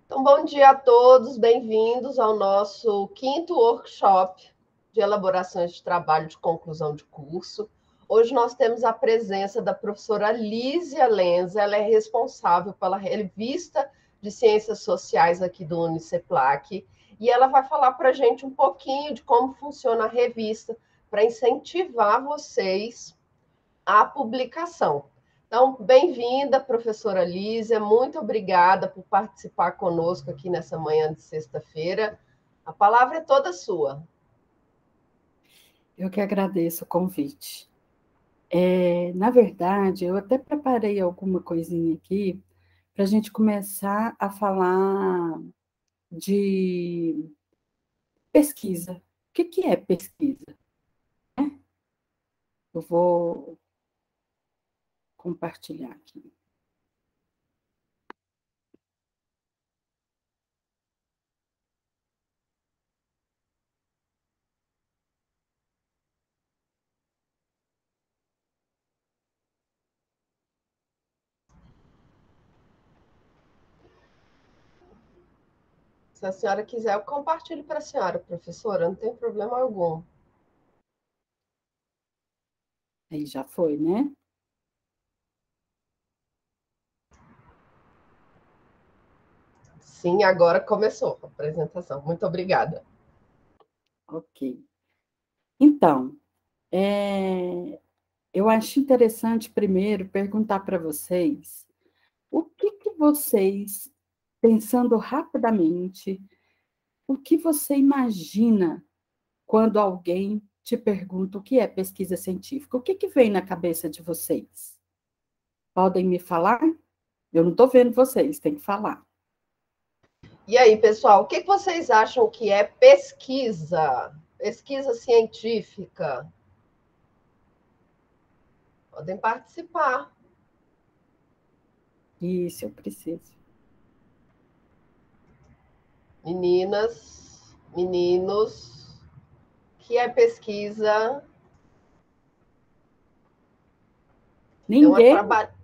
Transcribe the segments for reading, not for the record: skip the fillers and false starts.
Então, bom dia a todos, bem-vindos ao nosso quinto workshop de elaborações de trabalho de conclusão de curso. Hoje nós temos a presença da professora Lísia Lenza, ela é responsável pela revista de Ciências Sociais aqui do Uniceplac, e ela vai falar para a gente um pouquinho de como funciona a revista para incentivar vocês à publicação. Então, bem-vinda, professora Lísia, muito obrigada por participar conosco aqui nessa manhã de sexta-feira. A palavra é toda sua. Eu que agradeço o convite. Na verdade, eu até preparei alguma coisinha aqui para a gente começar a falar de pesquisa. O que é pesquisa? Eu vou compartilhar aqui. Se a senhora quiser, eu compartilho para a senhora, professora, não tem problema algum. Aí já foi, né? Sim, agora começou a apresentação. Muito obrigada. Ok. Então, eu acho interessante primeiro perguntar para vocês o que vocês, pensando rapidamente, o que você imagina quando alguém te pergunta o que é pesquisa científica? O que vem na cabeça de vocês? Podem me falar? Eu não estou vendo vocês, tem que falar. E aí, pessoal, o que vocês acham que é pesquisa? Pesquisa científica? Podem participar. Isso, eu preciso. Meninas, meninos, que é pesquisa, é uma Ninguém? trabalho.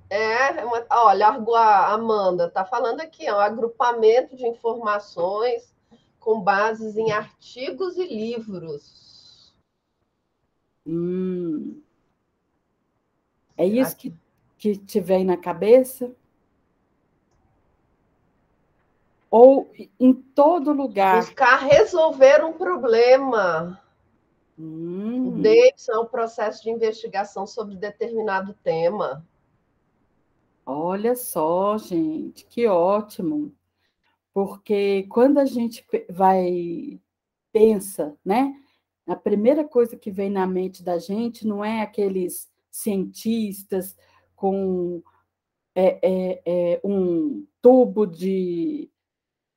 Olha, a Amanda está falando aqui, é um agrupamento de informações com bases em artigos e livros. É Será isso que que te vem na cabeça? Ou em todo lugar? buscar resolver um problema? O Hum, Davidson é um processo de investigação sobre determinado tema. olha só, gente, que ótimo. Porque quando a gente pensa, né? A primeira coisa que vem na mente da gente não é aqueles cientistas com um tubo de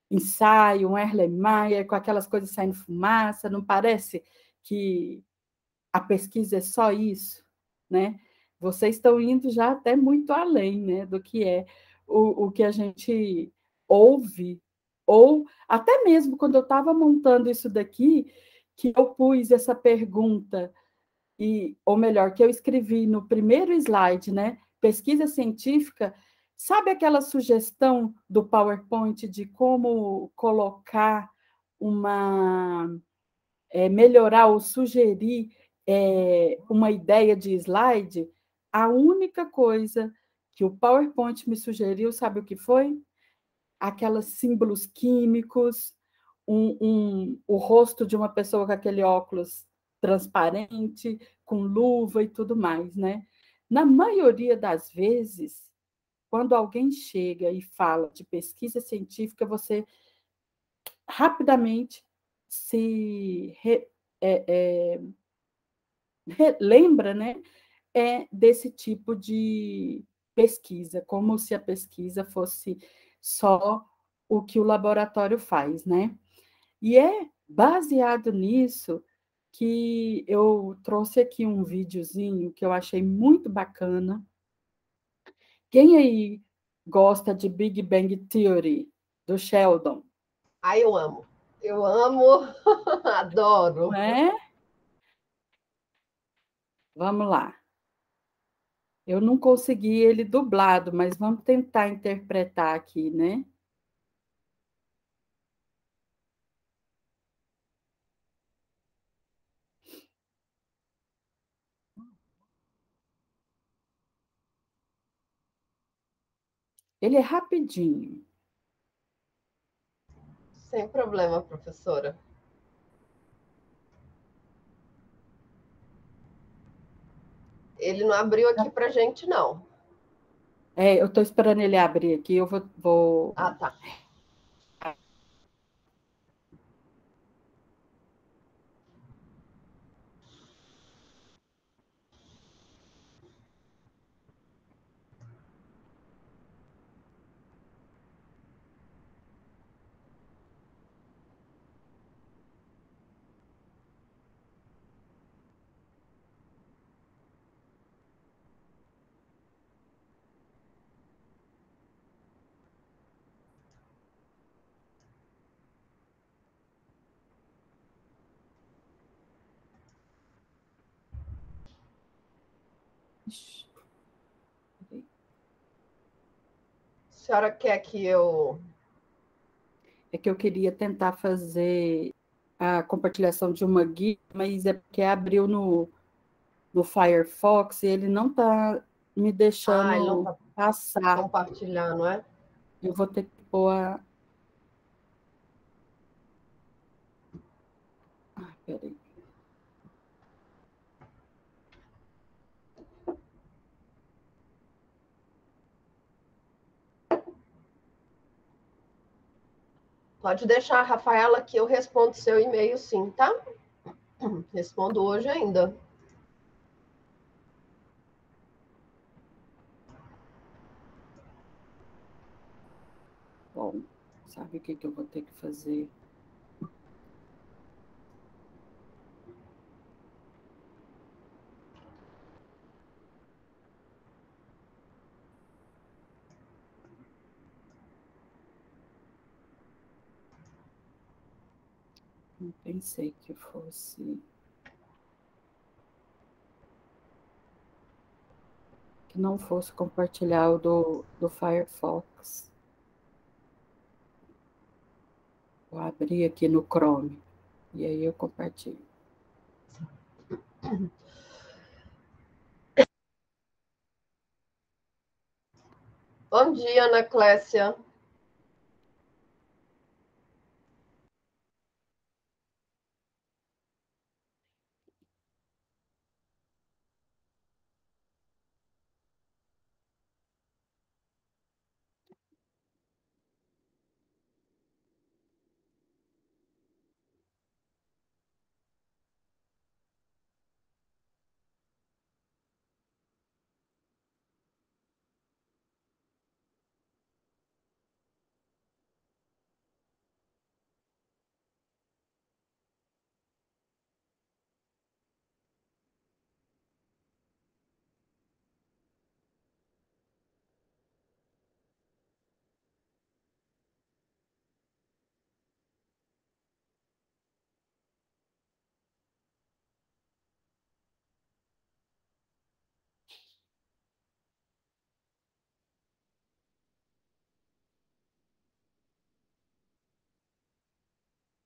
ensaio, um Erlenmeyer, com aquelas coisas saindo fumaça, não parece que a pesquisa é só isso, né? Vocês estão indo já até muito além, né, do que é o que a gente ouve, ou até mesmo quando eu estava montando isso daqui, que eu pus essa pergunta, ou melhor, que eu escrevi no primeiro slide, né? Pesquisa científica, sabe aquela sugestão do PowerPoint de como colocar melhorar ou sugerir uma ideia de slide? A única coisa que o PowerPoint me sugeriu, sabe o que foi? Aqueles símbolos químicos, o rosto de uma pessoa com aquele óculos transparente, com luva e tudo mais, né? Na maioria das vezes, quando alguém chega e fala de pesquisa científica, você rapidamente se lembra, né, desse tipo de pesquisa, como se a pesquisa fosse só o que o laboratório faz, né? E é baseado nisso que eu trouxe aqui um videozinho que eu achei muito bacana. Quem aí gosta de Big Bang Theory, do Sheldon? Ai, eu amo. Eu amo, Não adoro. é? Vamos lá. Eu não consegui ele dublado, mas vamos tentar interpretar aqui, né? Ele é rapidinho. Sem problema, professora. Ele não abriu aqui para gente, não. Eu estou esperando ele abrir aqui, eu vou... Ah, tá. Ixi, peraí. A senhora quer que eu... É que eu queria tentar fazer a compartilhação de uma guia, mas é porque abriu no Firefox e ele não está me Ah, ele não deixando está passar. compartilhando, não é? Eu vou ter que pôr a... Ah, peraí. Pode deixar, Rafaela, que eu respondo seu e-mail, sim, tá? Respondo hoje ainda. Bom, sabe o que eu vou ter que fazer? Não pensei que fosse... Que não fosse compartilhar o do Firefox. Vou abrir aqui no Chrome. E aí eu compartilho. Bom dia, Ana Clécia.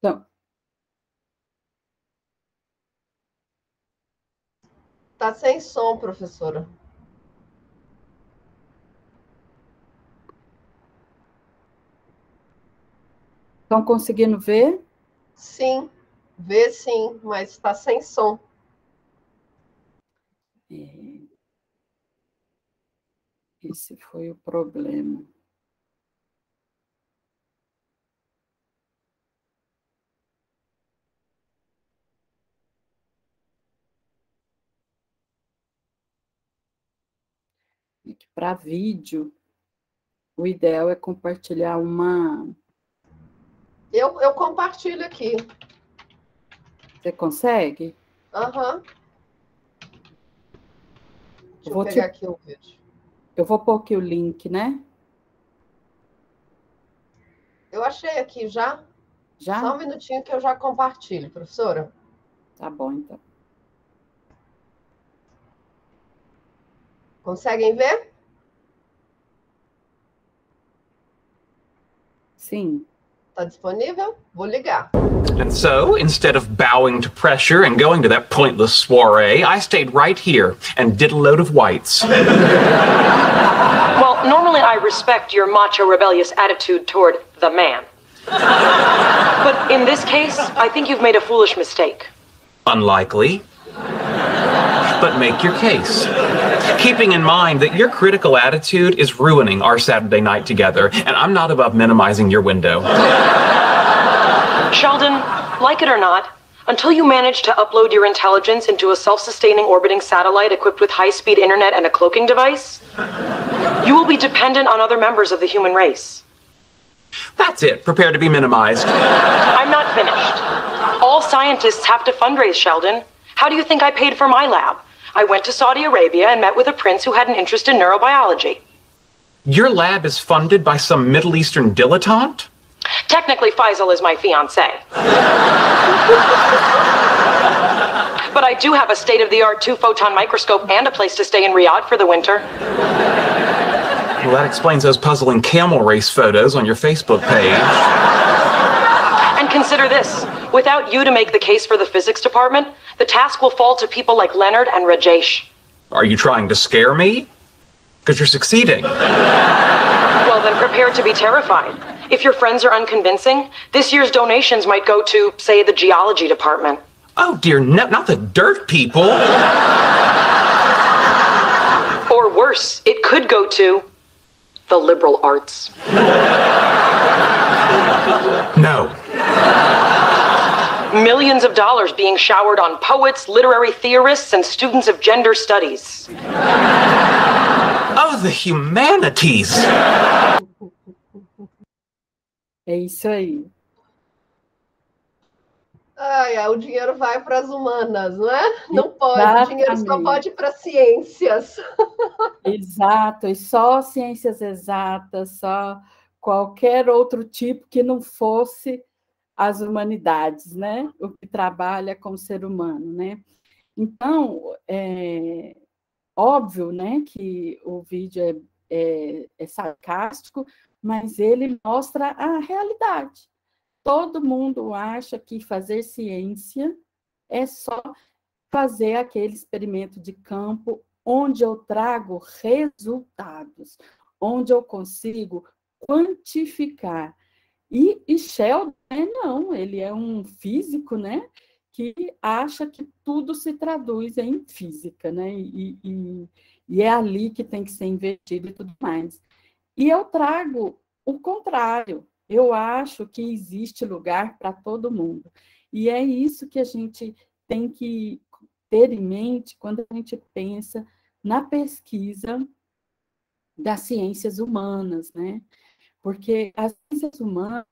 Então, Tá sem som, professora. estão conseguindo ver? Sim, vê sim, mas está sem som. Esse foi o problema. Para vídeo, o ideal é compartilhar uma... Eu compartilho aqui. Você consegue? Aham. Eu Deixa eu vou, pegar aqui o vídeo. eu vou pôr aqui o link, né? Eu achei aqui já. Só Já? um minutinho que eu já compartilho, professora. Tá bom, então. Conseguem ver? Sim. Tá disponível? Vou ligar. And so, instead of bowing to pressure and going to that pointless soiree, I stayed right here and did a load of whites. Well, normally I respect your macho, rebellious attitude toward the man. But in this case, I think you've made a foolish mistake. Unlikely. But make your case. Keeping in mind that your critical attitude is ruining our Saturday night together, and I'm not above minimizing your window. Sheldon, like it or not, until you manage to upload your intelligence into a self-sustaining orbiting satellite equipped with high-speed internet and a cloaking device, you will be dependent on other members of the human race. That's it. Prepare to be minimized. I'm not finished. All scientists have to fundraise, Sheldon. How do you think I paid for my lab? I went to Saudi Arabia and met with a prince who had an interest in neurobiology. Your lab is funded by some Middle Eastern dilettante? Technically, Faisal is my fiancé. But I do have a state-of-the-art 2-photon microscope and a place to stay in Riyadh for the winter. Well, that explains those puzzling camel race photos on your Facebook page. And consider this. Without you to make the case for the physics department, the task will fall to people like Leonard and Rajesh. Are you trying to scare me? Because you're succeeding. Well, then prepare to be terrified. If your friends are unconvincing, this year's donations might go to, say, the geology department. Oh, dear, no, not the dirt people. Or worse, it could go to the liberal arts. No. Millions of dollars being showered on poets, literary theorists, and students of gender studies. Oh, the humanities. É isso aí. O dinheiro vai para as humanas, não é? Não pode, o dinheiro só pode ir para ciências. Exato, e só ciências exatas, só qualquer outro tipo que não fosse as humanidades, né? O que trabalha com o ser humano, né? Então, é óbvio, né, que o vídeo é sarcástico, mas ele mostra a realidade. Todo mundo acha que fazer ciência é só fazer aquele experimento de campo onde eu trago resultados, onde eu consigo quantificar. E Sheldon, não, ele é um físico, né, que acha que tudo se traduz em física, né, e é ali que tem que ser investido e tudo mais. E eu trago o contrário, eu acho que existe lugar para todo mundo. E é isso que a gente tem que ter em mente quando a gente pensa na pesquisa das ciências humanas, né? Porque as ciências humanas,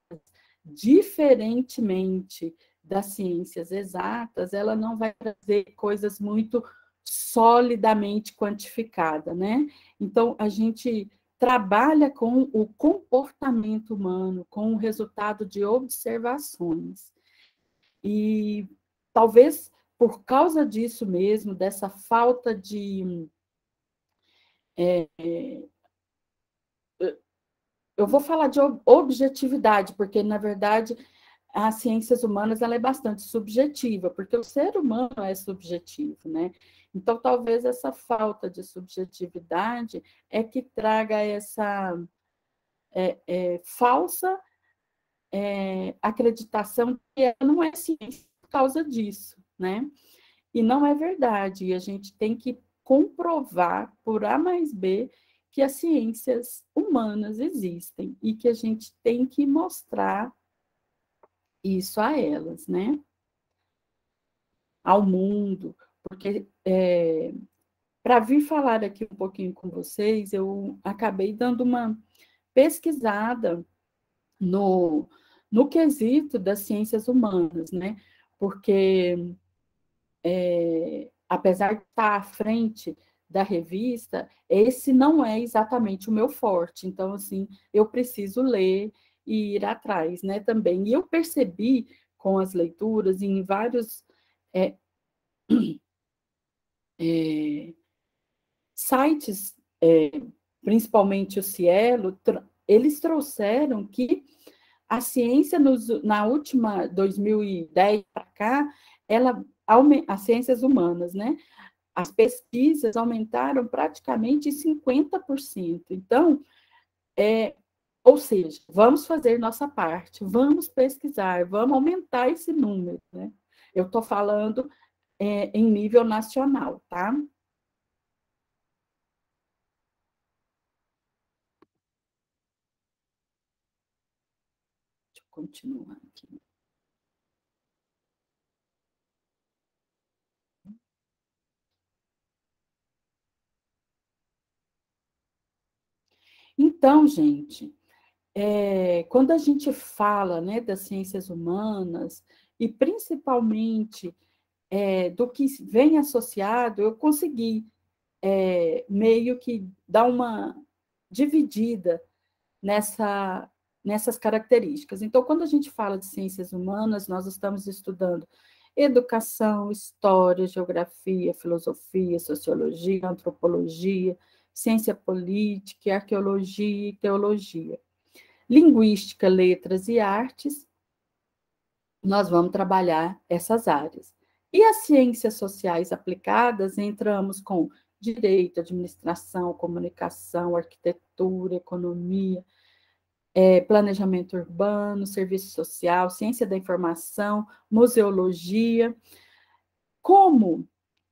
diferentemente das ciências exatas, ela não vai trazer coisas muito solidamente quantificadas, né? Então, a gente trabalha com o comportamento humano, com o resultado de observações. E talvez por causa disso mesmo, dessa falta de... eu vou falar de objetividade, porque, na verdade, as ciências humanas ela é bastante subjetiva, porque o ser humano é subjetivo, né? Então, talvez essa falta de subjetividade é que traga essa falsa acreditação que ela não é ciência por causa disso, né? E não é verdade, e a gente tem que comprovar por A mais B que as ciências humanas existem e que a gente tem que mostrar isso a elas, né? Ao mundo, porque para vir falar aqui um pouquinho com vocês, eu acabei dando uma pesquisada no quesito das ciências humanas, né? Porque, apesar de estar à frente da revista, esse não é exatamente o meu forte. Então, assim, eu preciso ler e ir atrás, né, também. E eu percebi com as leituras em vários sites, principalmente o Cielo, eles trouxeram que A ciência, na última 2010 para cá, as ciências humanas, né? As pesquisas aumentaram praticamente 50%. Então, ou seja, vamos fazer nossa parte, vamos pesquisar, vamos aumentar esse número, né? Eu estou falando em nível nacional, tá? Deixa eu continuar aqui. Então, gente, quando a gente fala, né, das ciências humanas, e principalmente do que vem associado, eu consegui meio que dar uma dividida nessas características. Então, quando a gente fala de ciências humanas, nós estamos estudando educação, história, geografia, filosofia, sociologia, antropologia, ciência política, arqueologia e teologia. Linguística, letras e artes, nós vamos trabalhar essas áreas. E as ciências sociais aplicadas, entramos com direito, administração, comunicação, arquitetura, economia, planejamento urbano, serviço social, ciência da informação, museologia. Como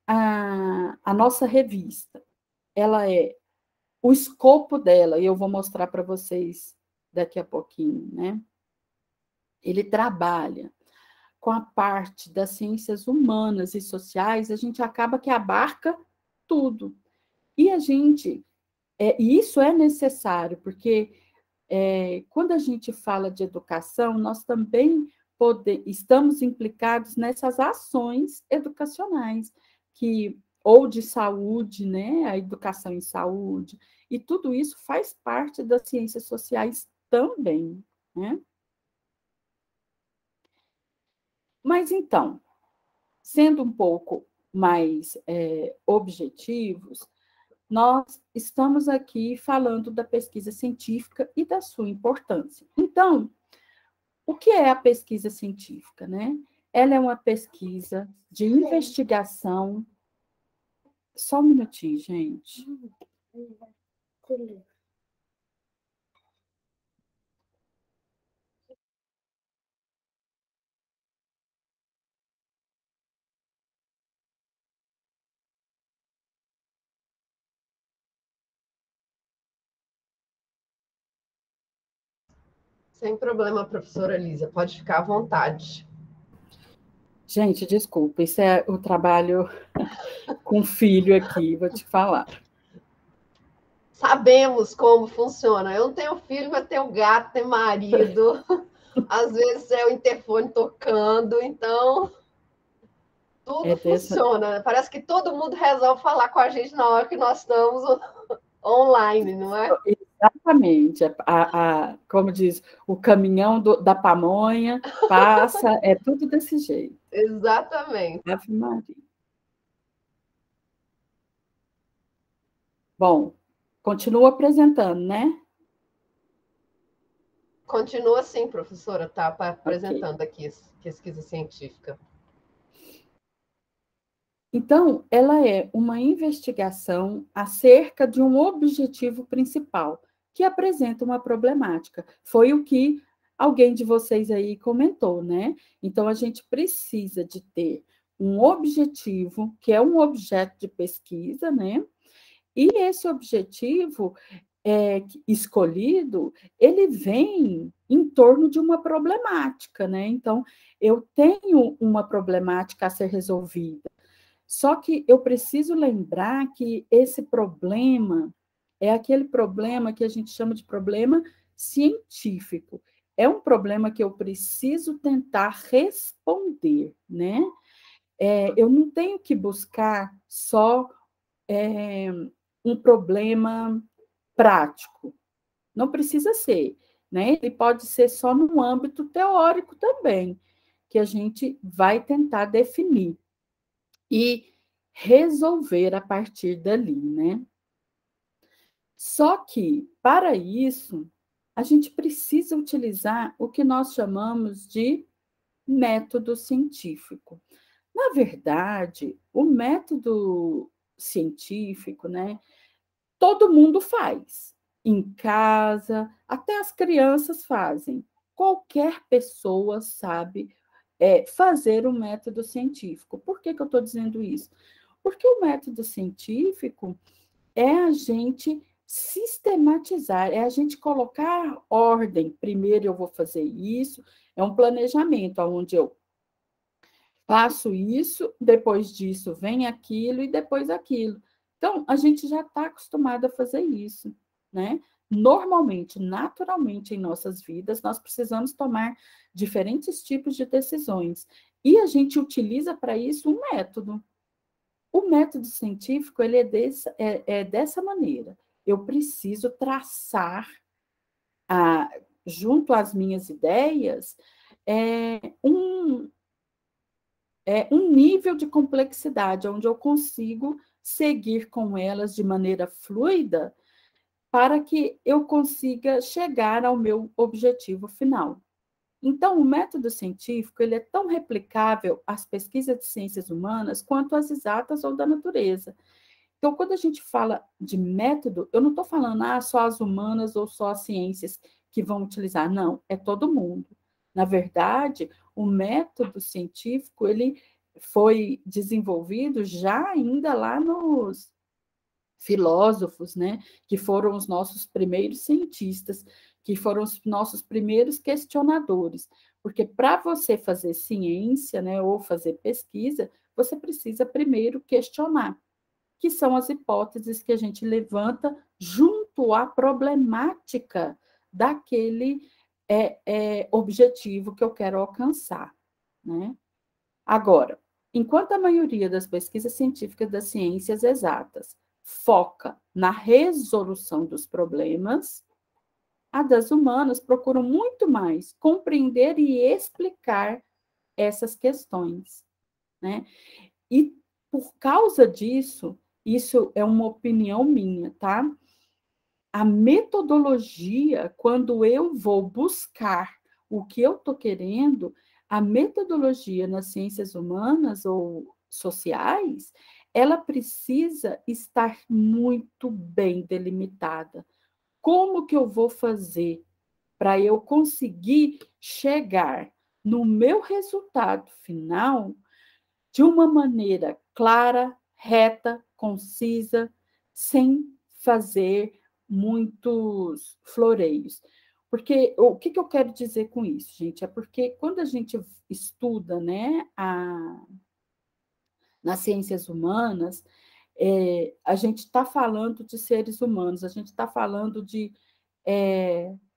a nossa revista, ela o escopo dela, e eu vou mostrar para vocês daqui a pouquinho, né? Ele trabalha com a parte das ciências humanas e sociais, a gente acaba que abarca tudo. E isso é necessário, porque quando a gente fala de educação, nós também estamos implicados nessas ações educacionais, ou de saúde, né? A educação em saúde, e tudo isso faz parte das ciências sociais também, né? Mas, então, sendo um pouco mais objetivos, nós estamos aqui falando da pesquisa científica e da sua importância. Então, o que é a pesquisa científica, né? Ela é uma pesquisa de investigação. Só um minutinho, gente. Sem problema, professora Lísia, pode ficar à vontade. Gente, desculpa, isso é o trabalho com filho aqui, vou te falar. Sabemos como funciona. Eu não tenho filho, mas tenho gato, tenho marido. Às vezes é o interfone tocando, então tudo funciona. Parece que todo mundo resolve falar com a gente na hora que nós estamos online, não é? Exatamente. Como diz, o caminhão da pamonha passa, é tudo desse jeito. Exatamente. Ave Maria. Bom, continua apresentando, né? Continua sim, professora, tá apresentando aqui pesquisa científica. Então, ela é uma investigação acerca de um objetivo principal, que apresenta uma problemática. Foi o que alguém de vocês aí comentou, né? Então, a gente precisa de ter um objetivo, que é um objeto de pesquisa, né? E esse objetivo escolhido, ele vem em torno de uma problemática, né? Então, eu tenho uma problemática a ser resolvida. Só que eu preciso lembrar que esse problema é aquele problema que a gente chama de problema científico. É um problema que eu preciso tentar responder, né? Eu não tenho que buscar só um problema prático. Não precisa ser, né? Ele pode ser só no âmbito teórico também, que a gente vai tentar definir e resolver a partir dali, né? Só que, para isso, a gente precisa utilizar o que nós chamamos de método científico. Na verdade, o método científico, né, todo mundo faz. Em casa, até as crianças fazem. Qualquer pessoa sabe fazer um método científico. Por que eu estou dizendo isso? Porque o método científico é a gente sistematizar, é a gente colocar ordem. Primeiro eu vou fazer isso, é um planejamento, onde eu faço isso, depois disso vem aquilo e depois aquilo. Então, a gente já está acostumado a fazer isso, né? Normalmente, naturalmente, em nossas vidas, nós precisamos tomar diferentes tipos de decisões. E a gente utiliza para isso um método. O método científico ele é dessa maneira. Eu preciso traçar, junto às minhas ideias, um nível de complexidade, onde eu consigo seguir com elas de maneira fluida para que eu consiga chegar ao meu objetivo final. Então, o método científico ele é tão replicável às pesquisas de ciências humanas quanto às exatas ou da natureza. Então, quando a gente fala de método, eu não estou falando só as humanas ou só as ciências que vão utilizar, não, é todo mundo. Na verdade, o método científico ele foi desenvolvido já ainda lá nos filósofos, né, que foram os nossos primeiros cientistas, que foram os nossos primeiros questionadores, porque para você fazer ciência, né, ou fazer pesquisa, você precisa primeiro questionar, que são as hipóteses que a gente levanta junto à problemática daquele objetivo que eu quero alcançar, né? Agora, enquanto a maioria das pesquisas científicas das ciências exatas foca na resolução dos problemas, a das humanas procura muito mais compreender e explicar essas questões, né? E por causa disso, isso é uma opinião minha, tá? A metodologia, quando eu vou buscar o que eu estou querendo, a metodologia nas ciências humanas ou sociais, ela precisa estar muito bem delimitada. Como que eu vou fazer para eu conseguir chegar no meu resultado final de uma maneira clara, reta, concisa, sem fazer muitos floreios. Porque o que eu quero dizer com isso, gente? É porque quando a gente estuda, né, nas ciências humanas, a gente está falando de seres humanos, a gente está falando de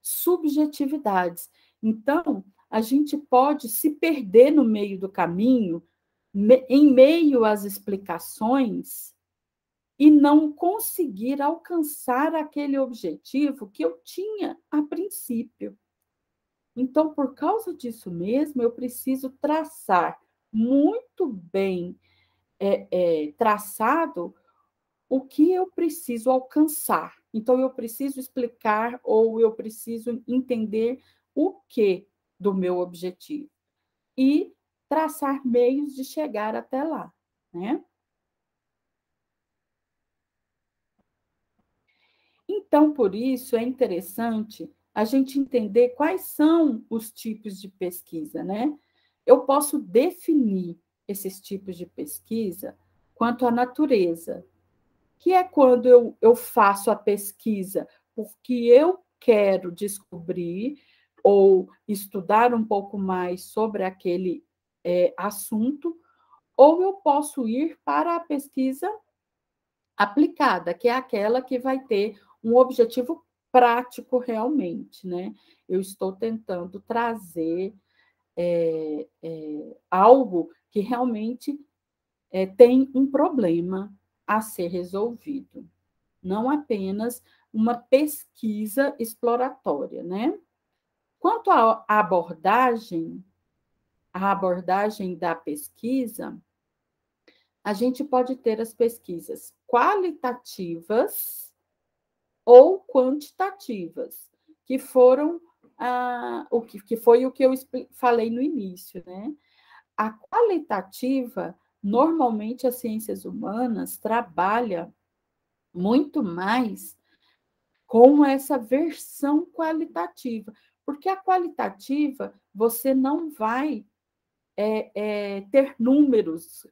subjetividades. Então, a gente pode se perder no meio do caminho, em meio às explicações, e não conseguir alcançar aquele objetivo que eu tinha a princípio. Então, por causa disso mesmo, eu preciso traçar muito bem traçado o que eu preciso alcançar. Então, eu preciso explicar ou eu preciso entender o que do meu objetivo e traçar meios de chegar até lá, né? Então, por isso, é interessante a gente entender quais são os tipos de pesquisa, né? Eu posso definir esses tipos de pesquisa quanto à natureza, que é quando eu faço a pesquisa porque eu quero descobrir ou estudar um pouco mais sobre aquele assunto, ou eu posso ir para a pesquisa aplicada, que é aquela que vai ter um objetivo prático realmente, né? Eu estou tentando trazer algo que realmente tem um problema a ser resolvido, não apenas uma pesquisa exploratória, né? Quanto à abordagem, a abordagem da pesquisa, a gente pode ter as pesquisas qualitativas ou quantitativas, que foram que foi o que eu falei no início, né? A qualitativa, normalmente as ciências humanas trabalham muito mais com essa versão qualitativa, porque a qualitativa você não vai ter números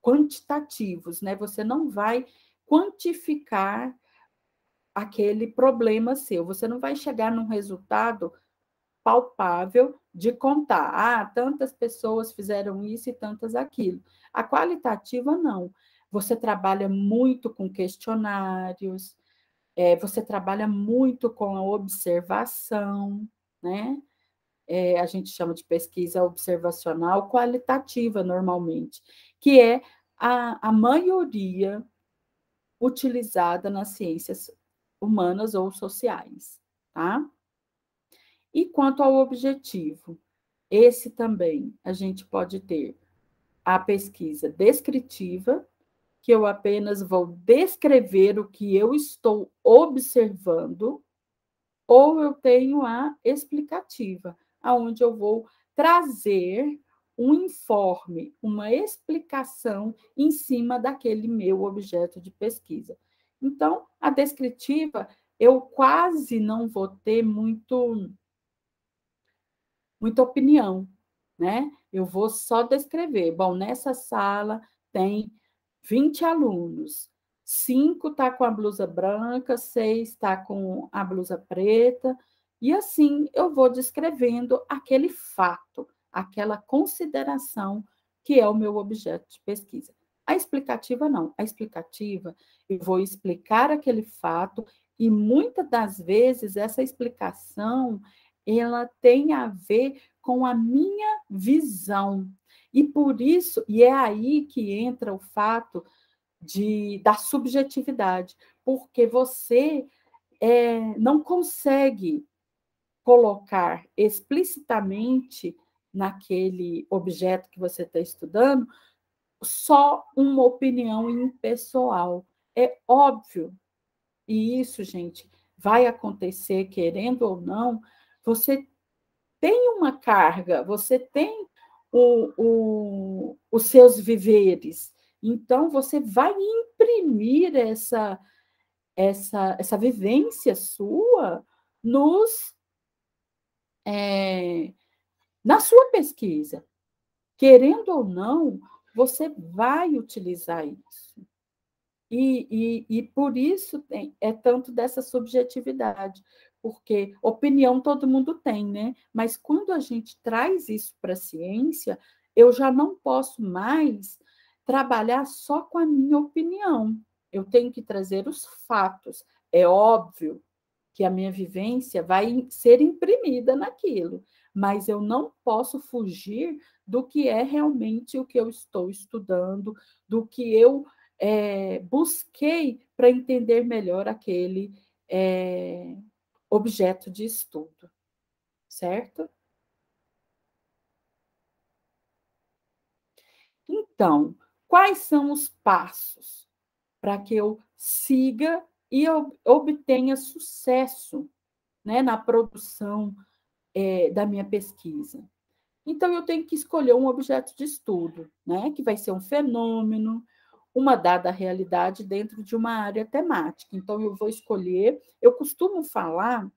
quantitativos, né? Você não vai quantificar aquele problema seu, você não vai chegar num resultado palpável de contar, tantas pessoas fizeram isso e tantas aquilo. A qualitativa, não. Você trabalha muito com questionários, você trabalha muito com a observação, né? A gente chama de pesquisa observacional qualitativa, normalmente, que é a maioria utilizada nas ciências humanas ou sociais, tá? E quanto ao objetivo, esse também a gente pode ter a pesquisa descritiva, que eu apenas vou descrever o que eu estou observando, ou eu tenho a explicativa, aonde eu vou trazer um informe, uma explicação em cima daquele meu objeto de pesquisa. Então, a descritiva, eu quase não vou ter muita opinião, né? Eu vou só descrever. Bom, nessa sala tem 20 alunos, 5 está com a blusa branca, 6 está com a blusa preta, e assim eu vou descrevendo aquele fato, aquela consideração que é o meu objeto de pesquisa. A explicativa não. A explicativa, eu vou explicar aquele fato e muitas das vezes essa explicação ela tem a ver com a minha visão. E por isso, e é aí que entra o fato da subjetividade, porque você não consegue colocar explicitamente naquele objeto que você está estudando só uma opinião impessoal. É óbvio, e isso, gente, vai acontecer, querendo ou não, você tem uma carga, você tem os seus viveres, então você vai imprimir essa vivência sua na sua pesquisa. Querendo ou não, você vai utilizar isso. E por isso é tanto dessa subjetividade, porque opinião todo mundo tem, né? Mas quando a gente traz isso para a ciência, eu já não posso mais trabalhar só com a minha opinião. Eu tenho que trazer os fatos. É óbvio que a minha vivência vai ser imprimida naquilo, mas eu não posso fugir do que é realmente o que eu estou estudando, do que eu busquei para entender melhor aquele objeto de estudo, certo? Então, quais são os passos para que eu siga e obtenha sucesso, né, na produção da minha pesquisa? Então, eu tenho que escolher um objeto de estudo, né, que vai ser um fenômeno, uma dada realidade dentro de uma área temática. Então, eu vou escolher. Eu costumo falar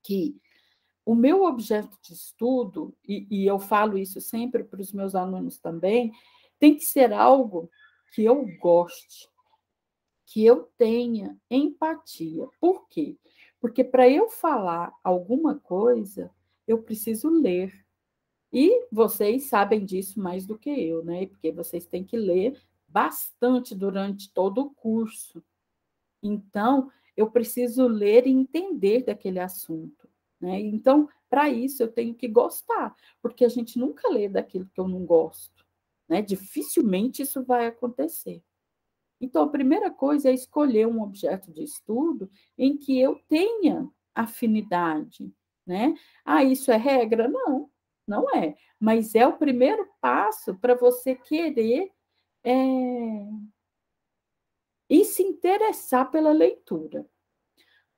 que o meu objeto de estudo, e eu falo isso sempre para os meus alunos também, tem que ser algo que eu goste, que eu tenha empatia. Por quê? Porque para eu falar alguma coisa, eu preciso ler. E vocês sabem disso mais do que eu, né? Porque vocês têm que ler bastante durante todo o curso. Então, eu preciso ler e entender daquele assunto, né? Então, para isso, eu tenho que gostar, porque a gente nunca lê daquilo que eu não gosto, né? Dificilmente isso vai acontecer. Então, a primeira coisa é escolher um objeto de estudo em que eu tenha afinidade, né? Isso é regra? Não, não é. Mas é o primeiro passo para você querer e se interessar pela leitura.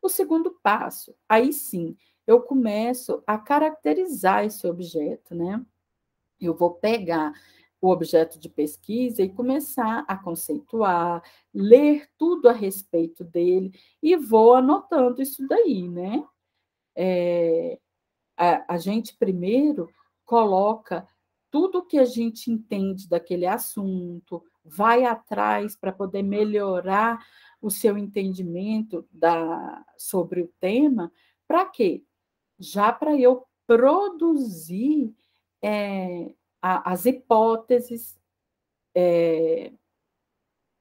O segundo passo, aí sim, eu começo a caracterizar esse objeto, né? Eu vou pegar o objeto de pesquisa e começar a conceituar, ler tudo a respeito dele e vou anotando isso daí, né? A gente primeiro coloca tudo que a gente entende daquele assunto, vai atrás para poder melhorar o seu entendimento sobre o tema, para quê? Já para eu produzir as hipóteses,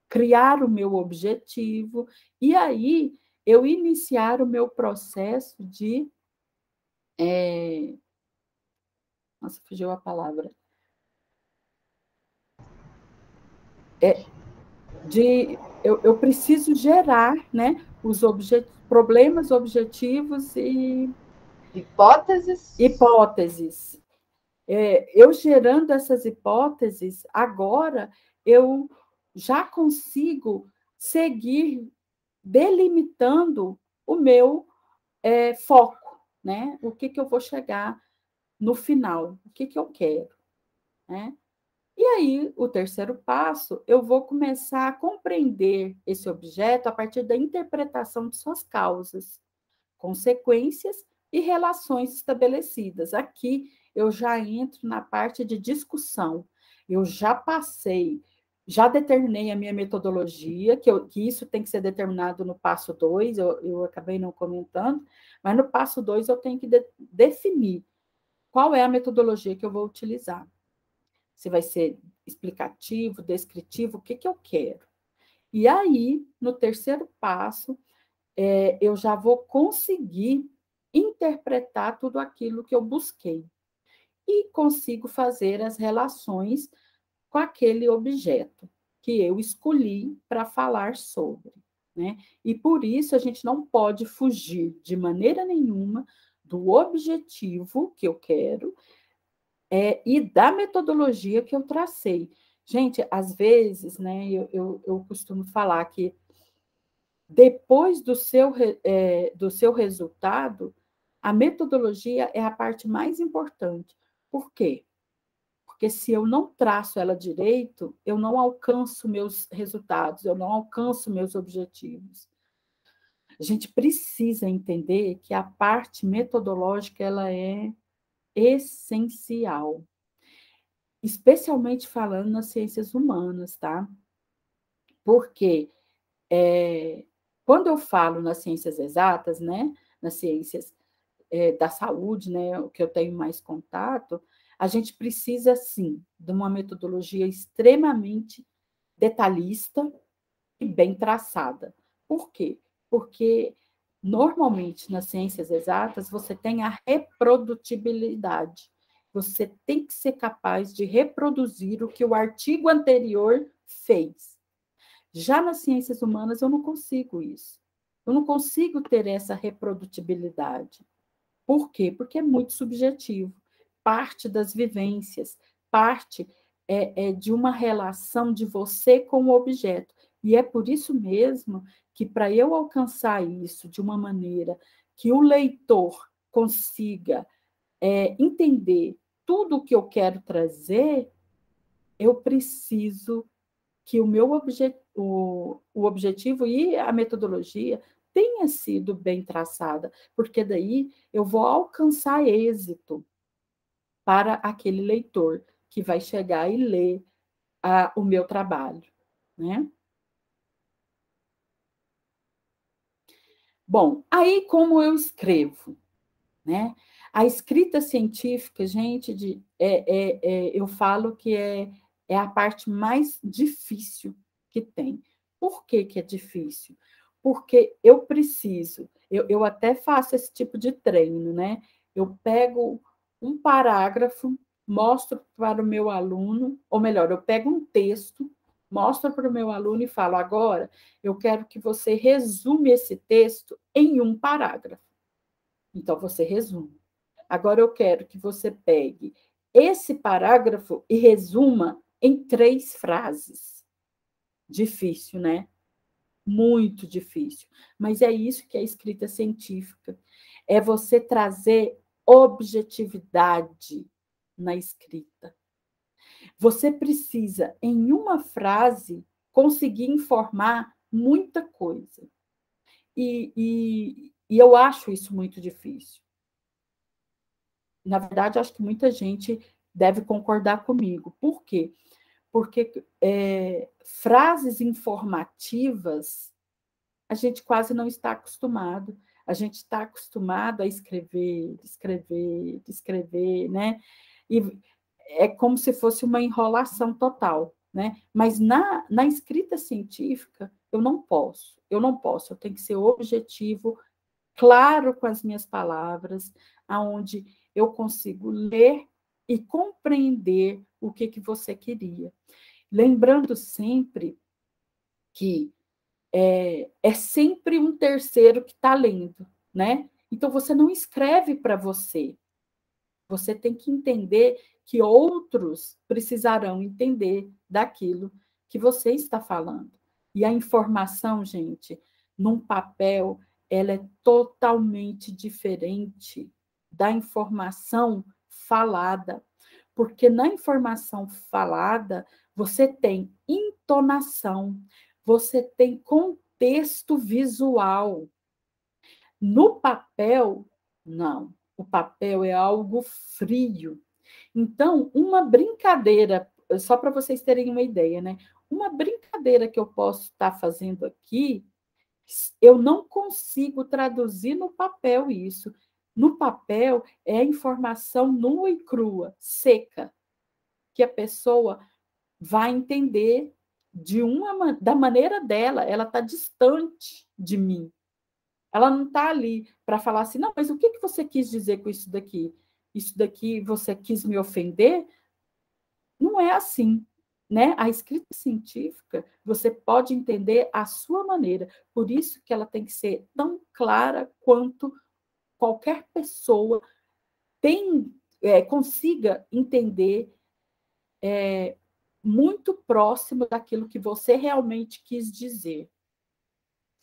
criar o meu objetivo, e aí eu iniciar o meu processo de. Nossa, fugiu a palavra. Eu preciso gerar, né, os problemas, objetivos e hipóteses. Eu gerando essas hipóteses, agora eu já consigo seguir delimitando o meu foco, né? O que eu vou chegar no final, o que eu quero, né? E aí, o terceiro passo, eu vou começar a compreender esse objeto a partir da interpretação de suas causas, consequências e relações estabelecidas. Aqui eu já entro na parte de discussão. Eu já passei, já determinei a minha metodologia, que isso tem que ser determinado no passo 2, eu acabei não comentando, mas no passo 2 eu tenho que definir qual é a metodologia que eu vou utilizar. Se vai ser explicativo, descritivo, o que eu quero. E aí, no terceiro passo, eu já vou conseguir interpretar tudo aquilo que eu busquei e consigo fazer as relações com aquele objeto que eu escolhi para falar sobre, né? E por isso a gente não pode fugir de maneira nenhuma do objetivo que eu quero e da metodologia que eu tracei. Gente, às vezes, né, eu costumo falar que depois do seu resultado, a metodologia é a parte mais importante. Por quê? Porque se eu não traço ela direito, eu não alcanço meus resultados, eu não alcanço meus objetivos. A gente precisa entender que a parte metodológica ela é essencial, especialmente falando nas ciências humanas, tá? Porque quando eu falo nas ciências exatas, né, nas ciências da saúde, né, o que eu tenho mais contato, a gente precisa, sim, de uma metodologia extremamente detalhista e bem traçada. Por quê? Porque, normalmente, nas ciências exatas, você tem a reprodutibilidade. Você tem que ser capaz de reproduzir o que o artigo anterior fez. Já nas ciências humanas, eu não consigo isso. Eu não consigo ter essa reprodutibilidade. Por quê? Porque é muito subjetivo. Parte das vivências, parte de uma relação de você com o objeto. E é por isso mesmo que, para eu alcançar isso de uma maneira que o leitor consiga entender tudo o que eu quero trazer, eu preciso que o meu o objetivo e a metodologia tenha sido bem traçada, porque daí eu vou alcançar êxito para aquele leitor que vai chegar e ler o meu trabalho, né? Bom, aí como eu escrevo, né? A escrita científica, gente, eu falo que é a parte mais difícil que tem. Por que é difícil? Porque eu preciso, eu até faço esse tipo de treino, né? Eu pego um parágrafo, mostro para o meu aluno, ou melhor, eu pego um texto, mostro para o meu aluno e falo, agora eu quero que você resume esse texto em um parágrafo. Então, você resume. Agora, eu quero que você pegue esse parágrafo e resuma em 3 frases. Difícil, né? muito difícil. Mas é isso que é a escrita científica. É você trazer objetividade na escrita. Você precisa, em uma frase, conseguir informar muita coisa. E eu acho isso muito difícil. Na verdade, acho que muita gente deve concordar comigo. Por quê? Porque frases informativas a gente quase não está acostumado. A gente está acostumado a escrever, né? E é como se fosse uma enrolação total, né? Mas na escrita científica, eu não posso, eu tenho que ser objetivo, claro com as minhas palavras, aonde eu consigo ler e compreender o que você queria. Lembrando sempre que é sempre um terceiro que está lendo, né? Então, você não escreve para você. Você tem que entender que outros precisarão entender daquilo que você está falando. E a informação, gente, num papel, ela é totalmente diferente da informação falada. Porque na informação falada, você tem entonação, você tem contexto visual. No papel, não. O papel é algo frio. Então, uma brincadeira, só para vocês terem uma ideia, né? Uma brincadeira que eu posso estar fazendo aqui, eu não consigo traduzir no papel isso. No papel é a informação nua e crua, seca, que a pessoa vai entender da maneira dela, ela está distante de mim. Ela não está ali para falar assim, não, mas o que você quis dizer com isso daqui? Isso daqui você quis me ofender? Não é assim, né? A escrita científica, você pode entender à sua maneira. Por isso que ela tem que ser tão clara quanto qualquer pessoa consiga entender muito próximo daquilo que você realmente quis dizer.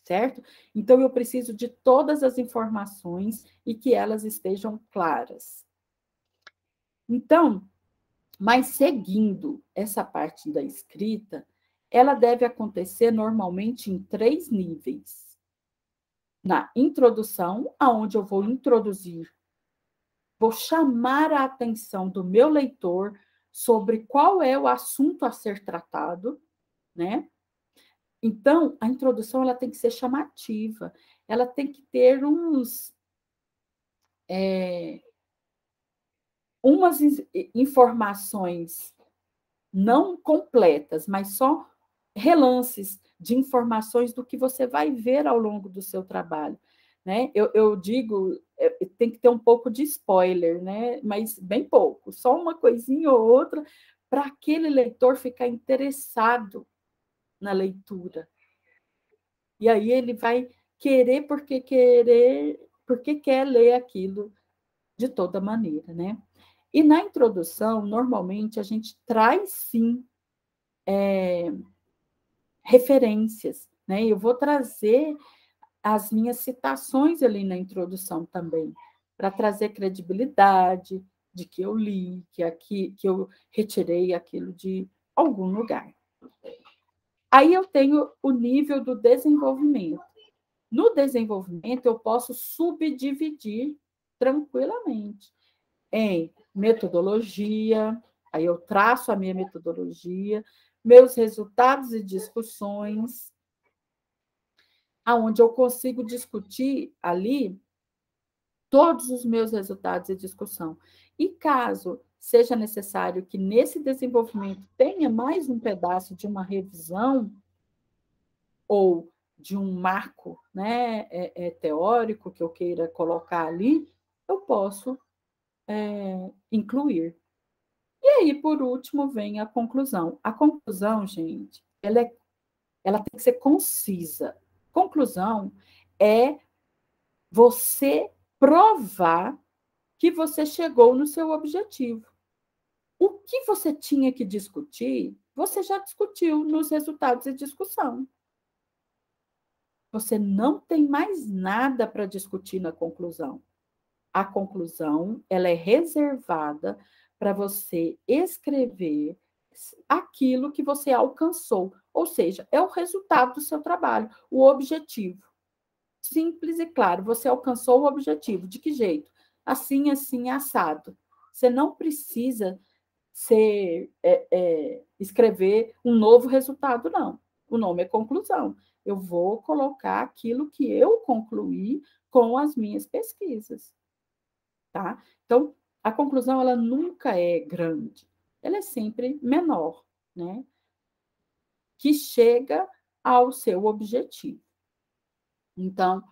Certo? Então, eu preciso de todas as informações e que elas estejam claras. Então, mas seguindo essa parte da escrita, ela deve acontecer normalmente em 3 níveis. Na introdução, aonde eu vou introduzir, vou chamar a atenção do meu leitor sobre qual é o assunto a ser tratado, né? Então, a introdução ela tem que ser chamativa, ela tem que ter umas informações não completas, mas só relances de informações do que você vai ver ao longo do seu trabalho. Né? Eu digo, tem que ter um pouco de spoiler, né? Mas bem pouco, só uma coisinha ou outra, para aquele leitor ficar interessado na leitura. E aí ele vai querer porque quer ler aquilo de toda maneira, né? E na introdução, normalmente, a gente traz, sim, referências, né? Eu vou trazer as minhas citações ali na introdução também, para trazer credibilidade de que eu li, que eu retirei aquilo de algum lugar. Aí eu tenho o nível do desenvolvimento. No desenvolvimento, eu posso subdividir tranquilamente em metodologia, aí eu traço a minha metodologia, meus resultados e discussões, aonde eu consigo discutir ali todos os meus resultados e discussão. E caso seja necessário que nesse desenvolvimento tenha mais um pedaço de uma revisão ou de um marco, né, teórico que eu queira colocar ali, eu posso incluir. E aí, por último, vem a conclusão. A conclusão, gente, ela tem que ser concisa. Conclusão é você provar que você chegou no seu objetivo. O que você tinha que discutir, você já discutiu nos resultados de discussão. você não tem mais nada para discutir na conclusão. A conclusão, ela é reservada para você escrever aquilo que você alcançou, ou seja, é o resultado do seu trabalho, o objetivo. Simples e claro, você alcançou o objetivo. De que jeito? Assim, assim, assado. Você não precisa escrever um novo resultado, não. O nome é conclusão. Eu vou colocar aquilo que eu concluí com as minhas pesquisas. Tá? Então, a conclusão ela nunca é grande, ela é sempre menor, né? Que chega ao seu objetivo. Então,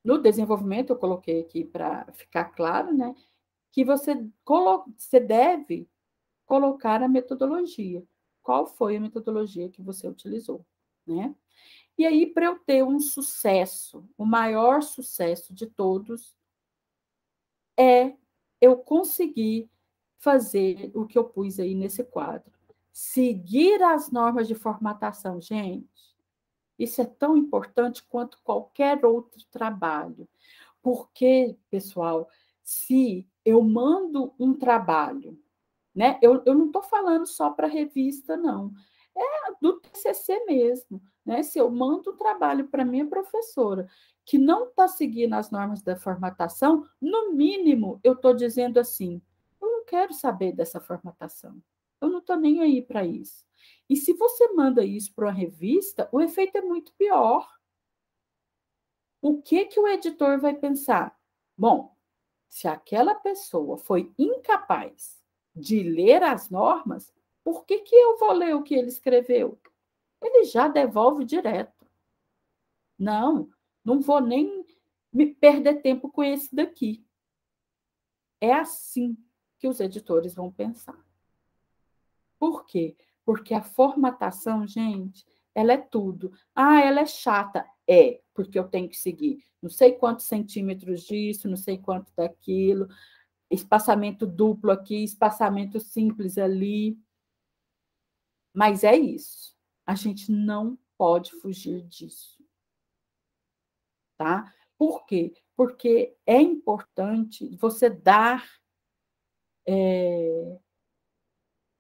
no desenvolvimento, eu coloquei aqui para ficar claro, né? Que você deve colocar a metodologia. Qual foi a metodologia que você utilizou, né? E aí, para eu ter um sucesso, o maior sucesso de todos, é eu conseguir fazer o que eu pus aí nesse quadro. Seguir as normas de formatação, gente. Isso é tão importante quanto qualquer outro trabalho. Porque, pessoal, se eu mando um trabalho, né? Eu não estou falando só para revista, não. É do TCC mesmo, né? Se eu mando um trabalho para minha professora que não está seguindo as normas da formatação, no mínimo, eu estou dizendo assim, eu não quero saber dessa formatação. Eu não estou nem aí para isso. E se você manda isso para uma revista, o efeito é muito pior. O que o editor vai pensar? Bom, se aquela pessoa foi incapaz de ler as normas, por que eu vou ler o que ele escreveu? Ele já devolve direto. Não vou nem me perder tempo com esse daqui. É assim que os editores vão pensar. Por quê? Porque a formatação, gente, ela é tudo. Ah, ela é chata. É, porque eu tenho que seguir não sei quantos centímetros disso, não sei quanto daquilo, espaçamento duplo aqui, espaçamento simples ali. Mas é isso. A gente não pode fugir disso. Tá? Por quê? Porque é importante você dar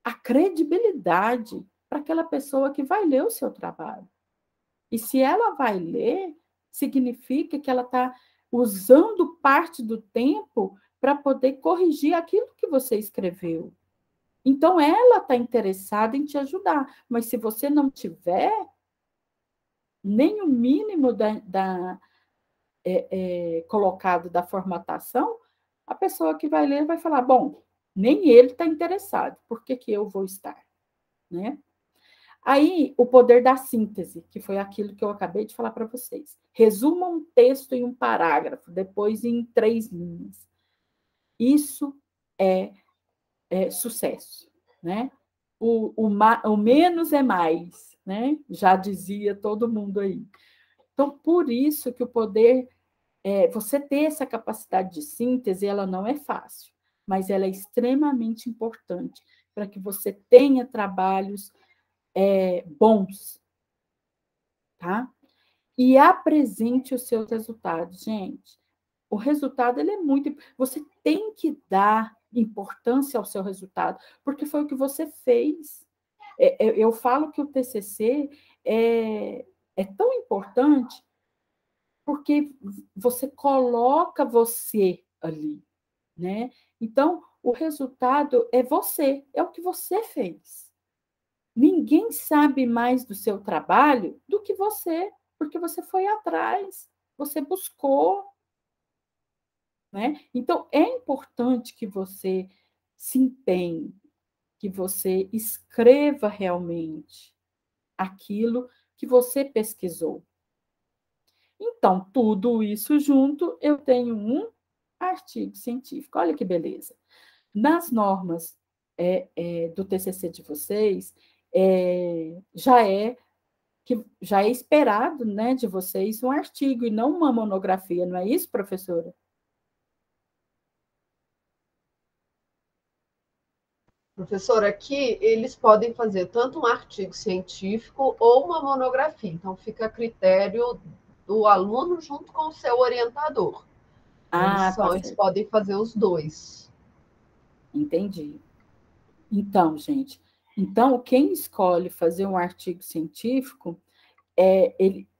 a credibilidade para aquela pessoa que vai ler o seu trabalho. E se ela vai ler, significa que ela está usando parte do tempo para poder corrigir aquilo que você escreveu. Então, ela está interessada em te ajudar. Mas se você não tiver nem o mínimo colocado da formatação, a pessoa que vai ler vai falar, bom, nem ele está interessado, por que eu vou estar? Né? Aí, o poder da síntese, que foi aquilo que eu acabei de falar para vocês. Resuma um texto em um parágrafo, depois em 3 linhas. Isso é sucesso, né? O menos é mais, né? Já dizia todo mundo aí. Então, por isso que o poder, você ter essa capacidade de síntese, ela não é fácil, mas ela é extremamente importante para que você tenha trabalhos bons, tá? E apresente os seus resultados, gente. O resultado ele é muito. Você tem que dar importância ao seu resultado, porque foi o que você fez. Eu falo que o TCC é tão importante porque você coloca você ali, né? Então, o resultado é você, é o que você fez. Ninguém sabe mais do seu trabalho do que você, porque você foi atrás, você buscou, né? Então, é importante que você se empenhe, que você escreva realmente aquilo que você pesquisou. Então, tudo isso junto, eu tenho um artigo científico. Olha que beleza. Nas normas do TCC de vocês, já é esperado, né, de vocês um artigo e não uma monografia, não é isso, professora? Professora, aqui eles podem fazer tanto um artigo científico ou uma monografia, então fica a critério do aluno junto com o seu orientador. Eles podem fazer os dois. Entendi. Então, gente, quem escolhe fazer um artigo científico,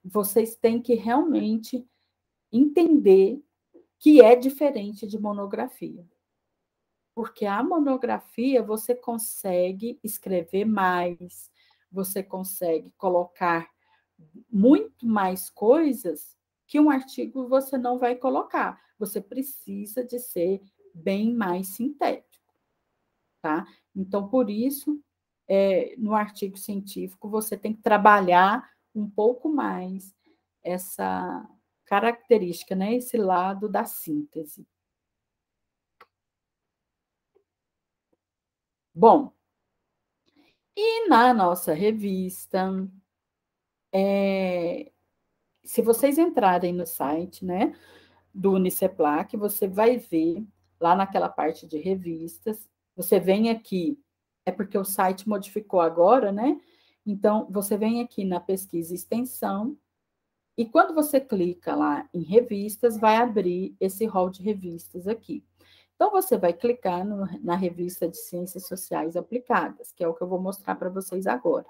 vocês têm que realmente entender que é diferente de monografia. Porque a monografia você consegue escrever mais, você consegue colocar muito mais coisas que um artigo você não vai colocar. Você precisa de ser bem mais sintético, tá? Então, por isso, no artigo científico, você tem que trabalhar um pouco mais essa característica, né? Esse lado da síntese. Bom, e na nossa revista, se vocês entrarem no site, né, do Uniceplac, você vai ver lá naquela parte de revistas, você vem aqui, é porque o site modificou agora, né? Então, você vem aqui na pesquisa e extensão, e quando você clica lá em revistas, vai abrir esse hall de revistas aqui. Então, você vai clicar na revista de Ciências Sociais Aplicadas, que é o que eu vou mostrar para vocês agora.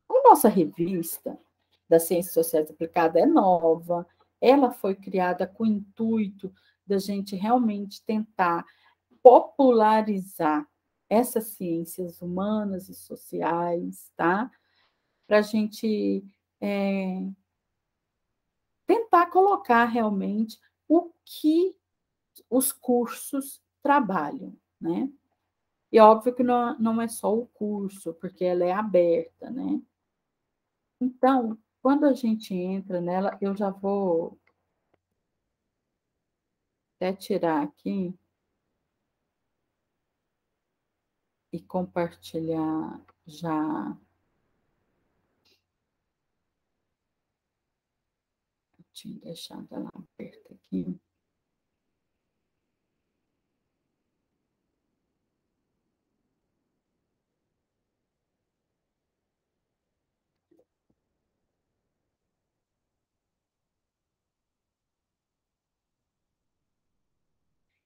A nossa revista das Ciências Sociais Aplicadas é nova, ela foi criada com o intuito da gente realmente tentar popularizar essas ciências humanas e sociais, tá? Para a gente tentar colocar realmente o que os cursos trabalham, né? E óbvio que não é só o curso, porque ela é aberta, né? Então, quando a gente entra nela, eu já vou até tirar aqui e compartilhar já. Eu tinha deixado ela aberta aqui.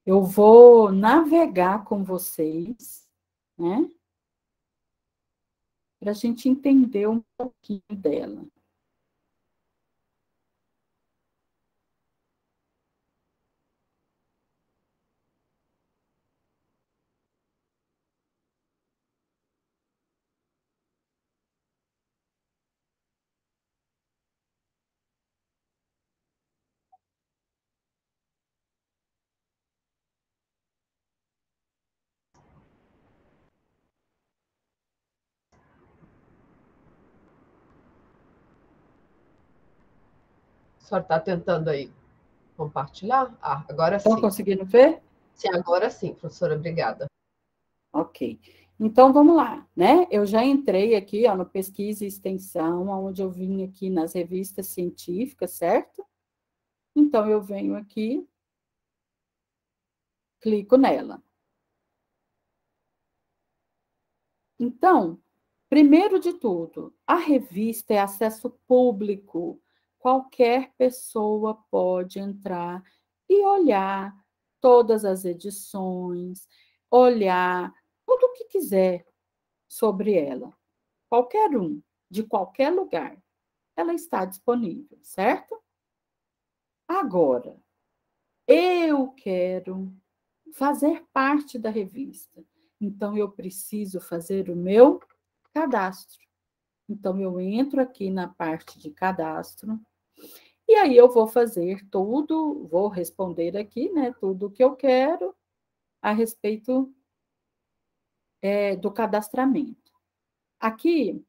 Eu vou navegar com vocês, né? Para a gente entender um pouquinho dela. A senhora está tentando aí compartilhar? Ah, agora sim. Estão conseguindo ver? Sim, agora sim, professora, obrigada. Ok. Então, vamos lá, né? Eu já entrei aqui, ó, no Pesquisa e Extensão, onde eu vim aqui nas revistas científicas, certo? Então, eu venho aqui, clico nela. Então, primeiro de tudo, a revista é acesso público. Qualquer pessoa pode entrar e olhar todas as edições, olhar tudo o que quiser sobre ela. Qualquer um, de qualquer lugar, ela está disponível, certo? Agora, eu quero fazer parte da revista. Então, eu preciso fazer o meu cadastro. Então, eu entro aqui na parte de cadastro, e aí eu vou fazer tudo, vou responder aqui, né, tudo o que eu quero a respeito do cadastramento. Aqui,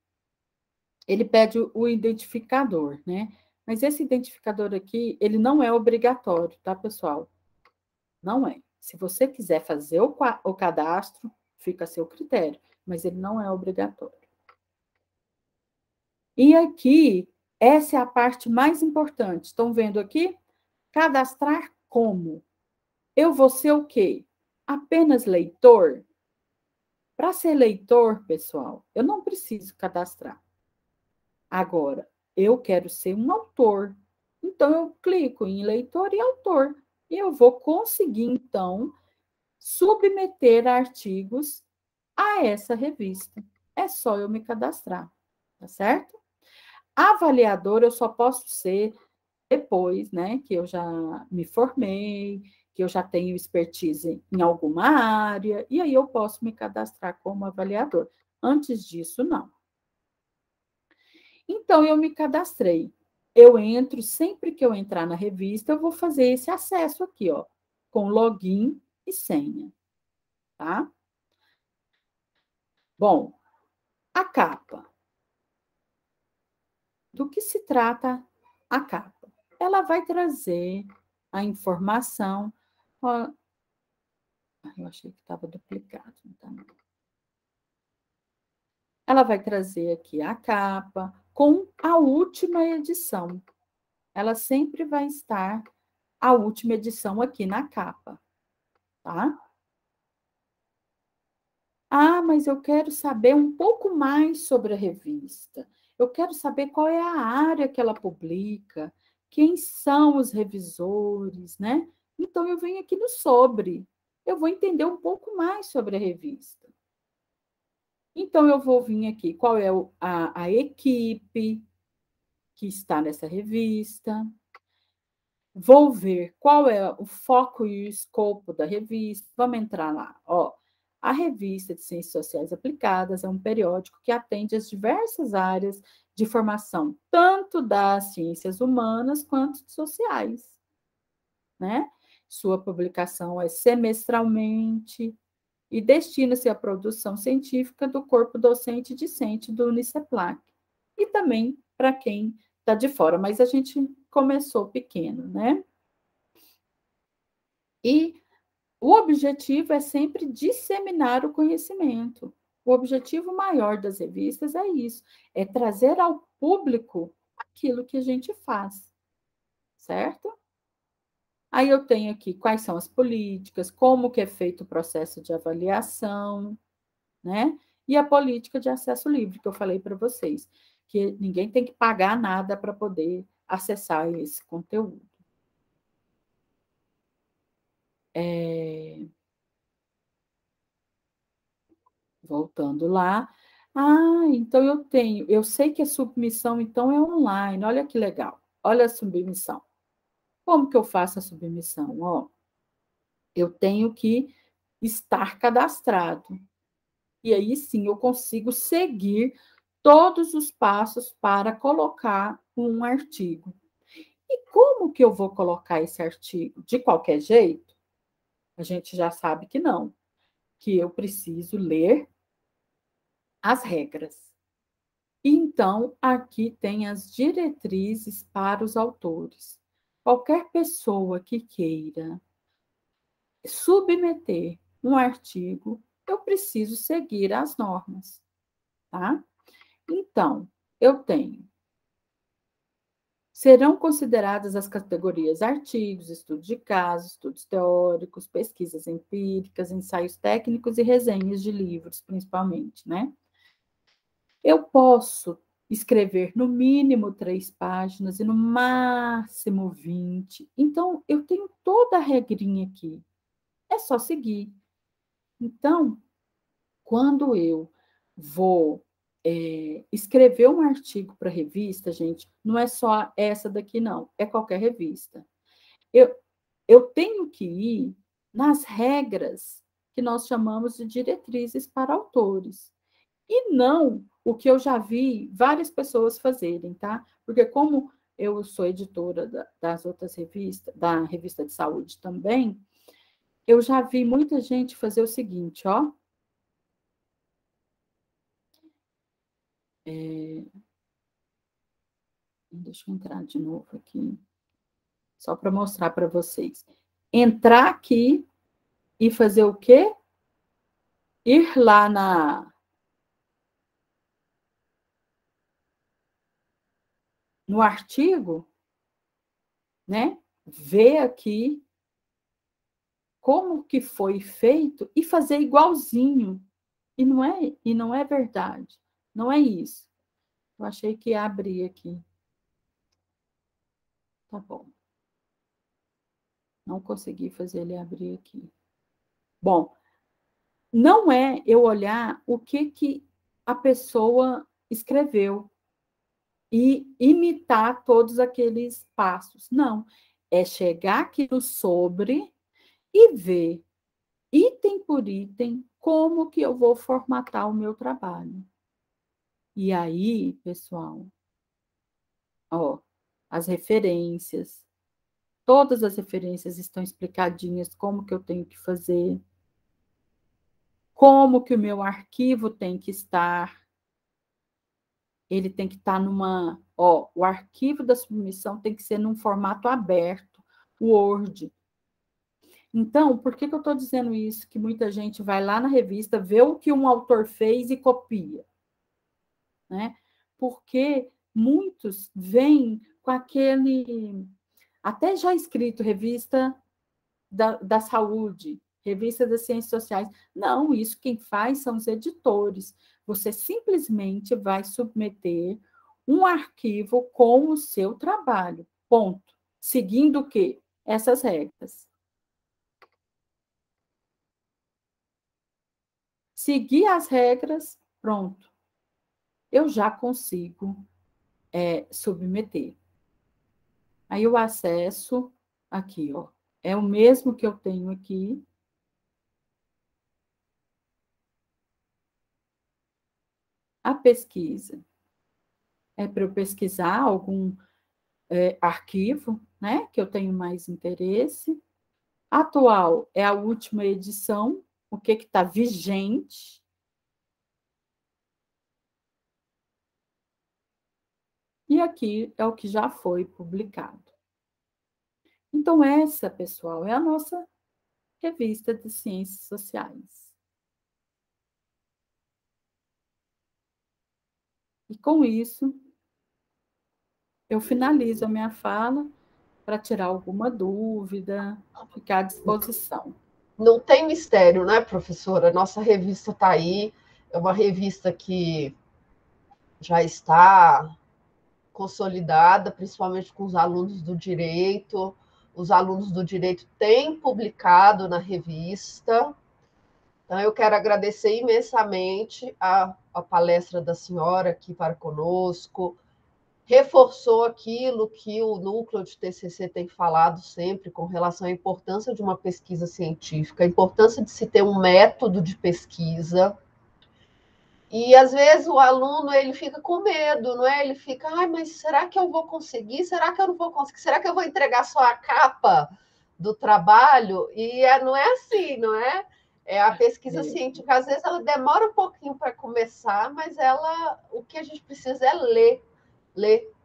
ele pede o identificador, né? Mas esse identificador aqui, ele não é obrigatório, tá, pessoal? Não é. Se você quiser fazer o cadastro, fica a seu critério, mas ele não é obrigatório. E aqui, essa é a parte mais importante. Estão vendo aqui? Cadastrar como? Eu vou ser o quê? Apenas leitor? Para ser leitor, pessoal, eu não preciso cadastrar. Agora, eu quero ser um autor. Então, eu clico em leitor e autor. E eu vou conseguir, então, submeter artigos a essa revista. É só eu me cadastrar, tá certo? Avaliador eu só posso ser depois, né, que eu já me formei, que eu já tenho expertise em alguma área, e aí eu posso me cadastrar como avaliador. Antes disso, não. Então, eu me cadastrei. Eu entro, sempre que eu entrar na revista, eu vou fazer esse acesso aqui, ó, com login e senha, tá? Bom, a capa. Do que se trata a capa? Ela vai trazer a informação. Ó, eu achei que estava duplicado, não tá, não. Ela vai trazer aqui a capa com a última edição. Ela sempre vai estar a última edição aqui na capa, tá? Ah, mas eu quero saber um pouco mais sobre a revista. Eu quero saber qual é a área que ela publica, quem são os revisores, né? Então, eu venho aqui no sobre. Eu vou entender um pouco mais sobre a revista. Então, eu vou vir aqui, qual é a equipe que está nessa revista. Vou ver qual é o foco e o escopo da revista. Vamos entrar lá. Ó, a Revista de Ciências Sociais Aplicadas é um periódico que atende as diversas áreas de formação, tanto das ciências humanas quanto sociais, né? Sua publicação é semestralmente e destina-se à produção científica do corpo docente e discente do Uniceplac. E também para quem está de fora, mas a gente começou pequeno, né? E o objetivo é sempre disseminar o conhecimento. O objetivo maior das revistas é isso, é trazer ao público aquilo que a gente faz, certo? Aí eu tenho aqui quais são as políticas, como que é feito o processo de avaliação, né? E a política de acesso livre, que eu falei para vocês, que ninguém tem que pagar nada para poder acessar esse conteúdo. Voltando lá. Ah, então eu sei que a submissão, então, é online. Olha que legal. Olha a submissão. Como que eu faço a submissão? Ó, eu tenho que estar cadastrado. E aí sim eu consigo seguir todos os passos para colocar um artigo. E como que eu vou colocar esse artigo? De qualquer jeito? A gente já sabe que não, que eu preciso ler as regras. Então, aqui tem as diretrizes para os autores. Qualquer pessoa que queira submeter um artigo, eu preciso seguir as normas, tá? Então, eu tenho. Serão consideradas as categorias artigos, estudos de casos, estudos teóricos, pesquisas empíricas, ensaios técnicos e resenhas de livros, principalmente, né? Eu posso escrever no mínimo 3 páginas e no máximo 20. Então, eu tenho toda a regrinha aqui. É só seguir. Então, quando eu vou escrever um artigo para revista, gente, não é só essa daqui, não. É qualquer revista. Eu tenho que ir nas regras que nós chamamos de diretrizes para autores. E não o que eu já vi várias pessoas fazerem, tá? Porque como eu sou editora das outras revistas, da revista de saúde também, eu já vi muita gente fazer o seguinte, ó. Deixa eu entrar de novo aqui, só para mostrar para vocês. Entrar aqui e fazer o quê? Ir lá no artigo, né? Ver aqui como que foi feito e fazer igualzinho. E não é verdade. Não é isso. Eu achei que ia abrir aqui. Tá bom. Não consegui fazer ele abrir aqui. Bom, não é eu olhar o que a pessoa escreveu e imitar todos aqueles passos. Não. É chegar aqui no sobre e ver, item por item, como que eu vou formatar o meu trabalho. E aí, pessoal, ó, as referências, todas as referências estão explicadinhas, como que eu tenho que fazer, como que o meu arquivo tem que estar. Ele tem que estar numa... Ó, o arquivo da submissão tem que ser num formato aberto, Word. Então, por que eu estou dizendo isso? Que muita gente vai lá na revista, vê o que um autor fez e copia. Né? Porque muitos vêm com aquele... Até já escrito, revista da saúde, revista das ciências sociais. Não, isso quem faz são os editores. Você simplesmente vai submeter um arquivo com o seu trabalho. Ponto. Seguindo o quê? Essas regras. Seguir as regras, pronto. Eu já consigo submeter. Aí o acesso aqui, ó, é o mesmo que eu tenho aqui. A pesquisa é para eu pesquisar algum arquivo, né, que eu tenho mais interesse. Atual é a última edição, o que está vigente. E aqui é o que já foi publicado. Então, essa, pessoal, é a nossa revista de Ciências Sociais. E com isso, eu finalizo a minha fala para tirar alguma dúvida, ficar à disposição. Não tem mistério, né, professora? Nossa revista está aí, é uma revista que já está consolidada, principalmente com os alunos do direito. Os alunos do direito têm publicado na revista. Então, eu quero agradecer imensamente a palestra da senhora aqui para conosco. Reforçou aquilo que o núcleo de TCC tem falado sempre com relação à importância de uma pesquisa científica, a importância de se ter um método de pesquisa. E, às vezes, o aluno ele fica com medo, não é? Ele fica, ai, mas será que eu vou conseguir? Será que eu não vou conseguir? Será que eu vou entregar só a capa do trabalho? E não é assim, não é? A pesquisa científica, às vezes, ela demora um pouquinho para começar, mas o que a gente precisa é ler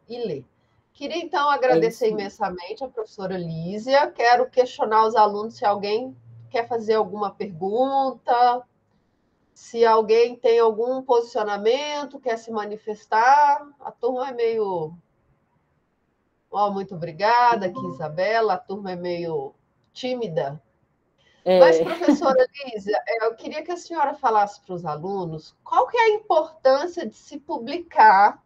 e ler. Queria, então, agradecer imensamente a professora Lísia. Quero questionar os alunos se alguém quer fazer alguma pergunta, se alguém tem algum posicionamento, quer se manifestar. A turma é meio... muito obrigada aqui, Isabela. A turma é meio tímida. Mas, professora Lísia, eu queria que a senhora falasse para os alunos qual que é a importância de se publicar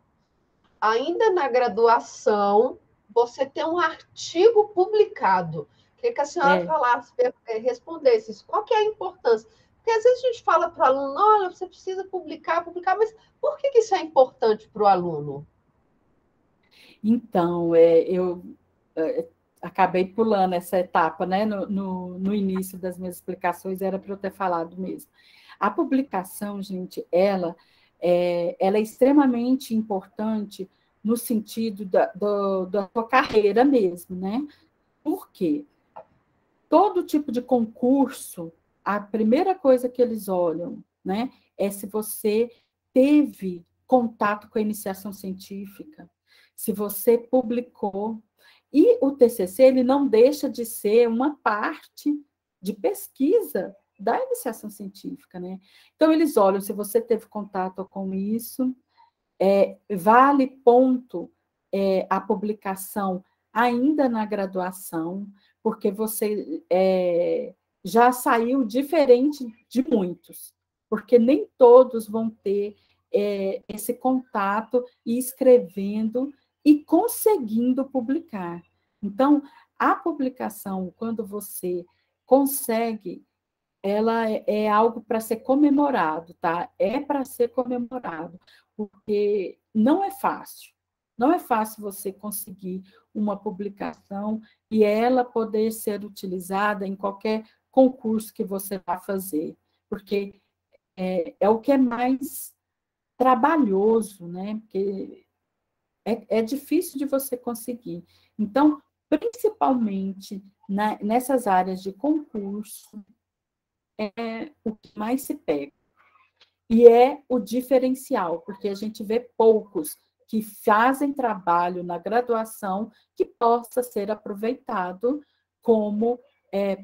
ainda na graduação, você ter um artigo publicado. Queria que a senhora falasse, respondesse isso. Qual que é a importância? Porque às vezes a gente fala para o aluno, olha, você precisa publicar, mas por que isso é importante para o aluno? Então, eu acabei pulando essa etapa, né? No início das minhas explicações, era para eu ter falado mesmo. A publicação, gente, ela é extremamente importante no sentido da sua carreira mesmo, né? Por quê? Todo tipo de concurso, a primeira coisa que eles olham, né, é se você teve contato com a iniciação científica, se você publicou. E o TCC, ele não deixa de ser uma parte de pesquisa da iniciação científica, né? Então, eles olham se você teve contato com isso, vale ponto a publicação ainda na graduação, porque você já saiu diferente de muitos, porque nem todos vão ter esse contato e escrevendo e conseguindo publicar. Então, a publicação, quando você consegue, ela é algo para ser comemorado, tá? É para ser comemorado, porque não é fácil. Não é fácil você conseguir uma publicação e ela poder ser utilizada em qualquer concurso que você vá fazer, porque é o que é mais trabalhoso, né? Porque é difícil de você conseguir. Então, principalmente nessas áreas de concurso, é o que mais se pega. E é o diferencial, porque a gente vê poucos que fazem trabalho na graduação que possa ser aproveitado como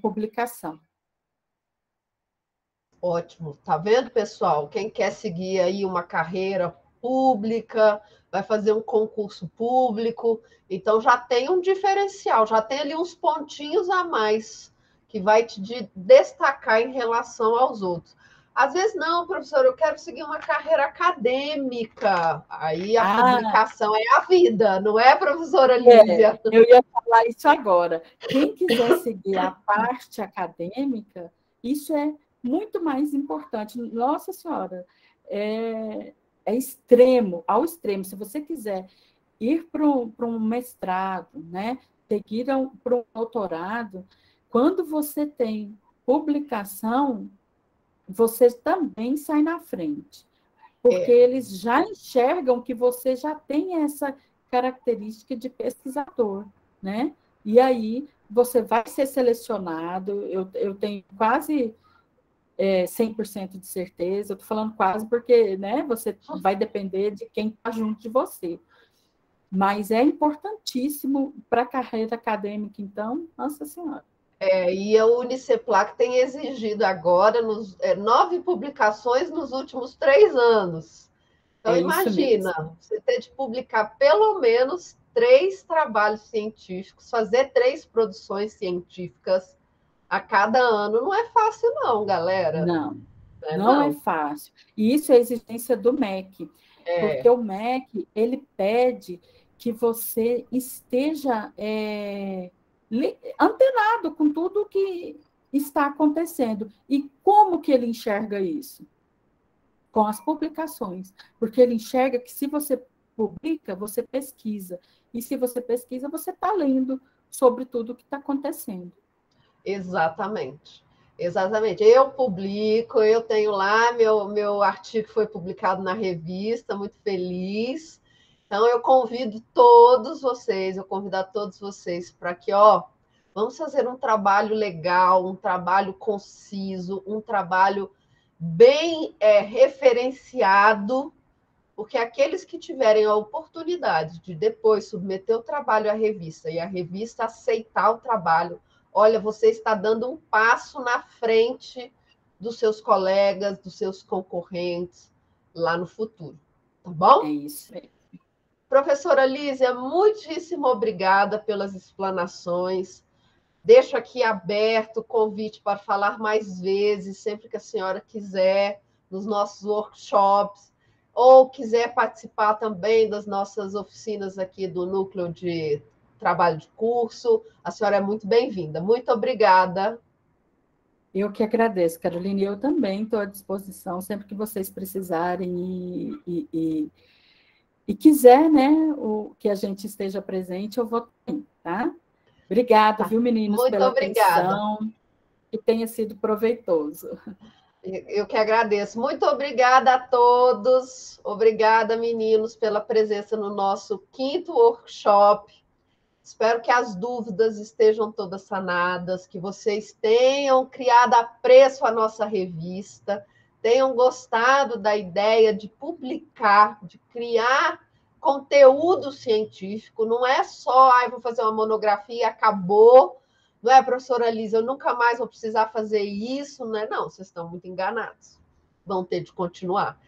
publicação. Ótimo. Tá vendo, pessoal? Quem quer seguir aí uma carreira pública, vai fazer um concurso público, então já tem um diferencial, já tem ali uns pontinhos a mais que vai te destacar em relação aos outros. Às vezes, não, professor, eu quero seguir uma carreira acadêmica. Aí a publicação é a vida, não é, professora Lízia? Eu ia falar isso agora. Quem quiser seguir a parte acadêmica, isso é muito mais importante. Nossa Senhora, é extremo, ao extremo. Se você quiser ir para um mestrado, né, seguir para um doutorado, quando você tem publicação, você também sai na frente, porque eles já enxergam que você já tem essa característica de pesquisador, né? E aí você vai ser selecionado, eu tenho quase 100% de certeza, eu estou falando quase porque, né, você vai depender de quem está junto de você. Mas é importantíssimo para a carreira acadêmica, então, Nossa Senhora. E a Uniceplac tem exigido agora 9 publicações nos últimos 3 anos. Então, imagina, você ter de publicar pelo menos 3 trabalhos científicos, fazer 3 produções científicas a cada ano. Não é fácil, não, galera. Não é fácil. E isso é a exigência do MEC. Porque o MEC, ele pede que você esteja antenado com tudo o que está acontecendo. E como que ele enxerga isso? Com as publicações. Porque ele enxerga que se você publica, você pesquisa. E se você pesquisa, você está lendo sobre tudo o que está acontecendo. Exatamente. Exatamente. Eu publico, eu tenho lá, meu artigo foi publicado na revista, muito feliz. Então, eu convido a todos vocês para que, vamos fazer um trabalho legal, um trabalho conciso, um trabalho bem referenciado, porque aqueles que tiverem a oportunidade de depois submeter o trabalho à revista e a revista aceitar o trabalho, olha, você está dando um passo na frente dos seus colegas, dos seus concorrentes lá no futuro. Tá bom? É isso aí. Professora Lízia, muitíssimo obrigada pelas explanações. Deixo aqui aberto o convite para falar mais vezes, sempre que a senhora quiser, nos nossos workshops, ou quiser participar também das nossas oficinas aqui do Núcleo de Trabalho de Curso. A senhora é muito bem-vinda. Muito obrigada. Eu que agradeço, Carolina. Eu também estou à disposição, sempre que vocês precisarem e quiser, né, que a gente esteja presente, eu vou ter, tá? Obrigada, viu, meninos, pela atenção, que tenha sido proveitoso. Eu que agradeço. Muito obrigada a todos. Obrigada, meninos, pela presença no nosso 5º workshop. Espero que as dúvidas estejam todas sanadas, que vocês tenham criado apreço à nossa revista, tenham gostado da ideia de publicar, de criar conteúdo científico. Não é só, vou fazer uma monografia e acabou. Não é, professora Lízia, eu nunca mais vou precisar fazer isso, né? Não, vocês estão muito enganados. Vão ter de continuar.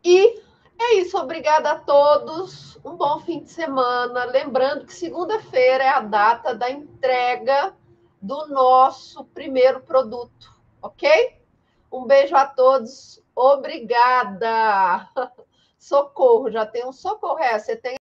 E é isso, obrigada a todos. Um bom fim de semana. Lembrando que segunda-feira é a data da entrega do nosso primeiro produto, ok? Um beijo a todos. Obrigada. Socorro, já tem um socorro. Você tem